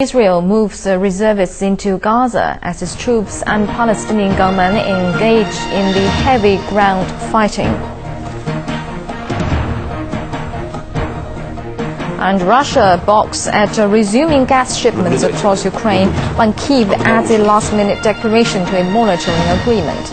Israel moves reservists into Gaza as its troops and Palestinian gunmen engage in the heavy ground fighting. And Russia balks at resuming gas shipments across Ukraine when Kyiv adds a last-minute declaration to a monitoring agreement.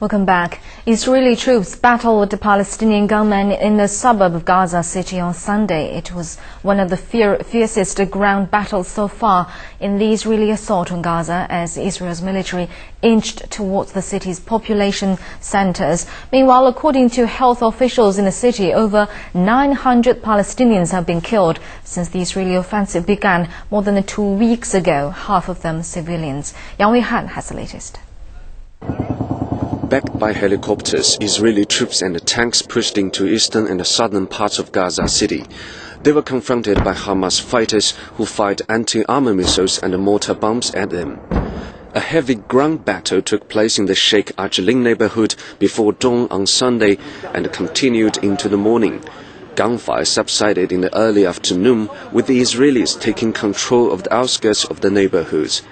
Welcome back. Israeli troops battled the Palestinian gunmen in the suburb of Gaza City on Sunday. It was one of the fiercest ground battles so far in the Israeli assault on Gaza as Israel's military inched towards the city's population centers. Meanwhile, according to health officials in the city, over 900 Palestinians have been killed since the Israeli offensive began more than 2 weeks ago, half of them civilians. Yang Weihan has the latest. Backed by helicopters, Israeli troops and tanks pushed into eastern and southern parts of Gaza City. They were confronted by Hamas fighters who fired anti-armor missiles and mortar bombs at them. A heavy ground battle took place in the Sheikh Ajlin neighborhood before dawn on Sunday and continued into the morning. Gunfire subsided in the early afternoon, with the Israelis taking control of the outskirts of the neighborhoods.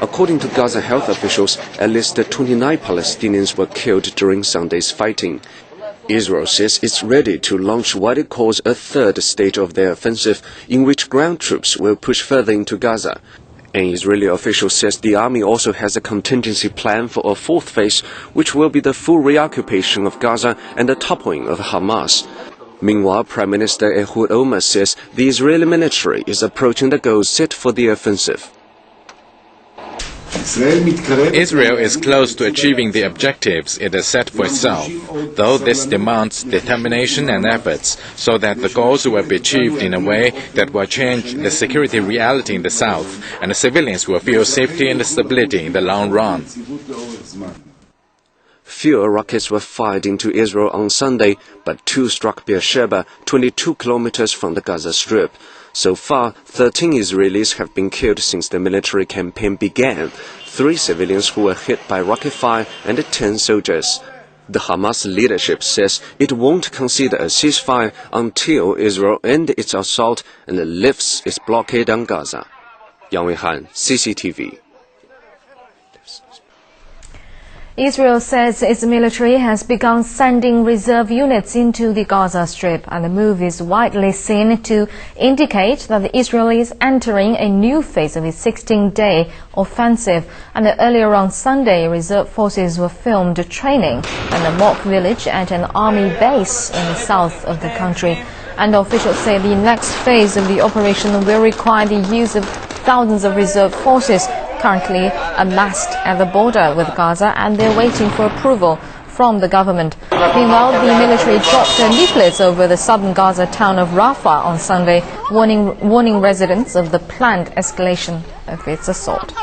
According to Gaza health officials, at least 29 Palestinians were killed during Sunday's fighting. Israel says it's ready to launch what it calls a third stage of their offensive, in which ground troops will push further into Gaza. An Israeli official says the army also has a contingency plan for a fourth phase, which will be the full reoccupation of Gaza and the toppling of Hamas. Meanwhile, Prime Minister Ehud Olmert says the Israeli military is approaching the goals set for the offensive. Israel is close to achieving the objectives it has set for itself, though this demands determination and efforts so that the goals will be achieved in a way that will change the security reality in the south, and the civilians will feel safety and stability in the long run. Fewer rockets were fired into Israel on Sunday, but 2 struck Beersheba, 22 kilometers from the Gaza Strip. So far, 13 Israelis have been killed since the military campaign began, 3 civilians who were hit by rocket fire and 10 soldiers. The Hamas leadership says it won't consider a ceasefire until Israel ends its assault and lifts its blockade on Gaza. Yang Weihan, CCTV. Israel says its military has begun sending reserve units into the Gaza Strip, and the move is widely seen to indicate that Israel is entering a new phase of its 16-day offensive. And earlier on Sunday, reserve forces were filmed training in a mock village at an army base in the south of the country. And officials say the next phase of the operation will require the use of thousands of reserve forces currently amassed at the border with Gaza, and they're waiting for approval from the government. Meanwhile, the military dropped leaflets over the southern Gaza town of Rafah on Sunday, warning residents of the planned escalation of its assault.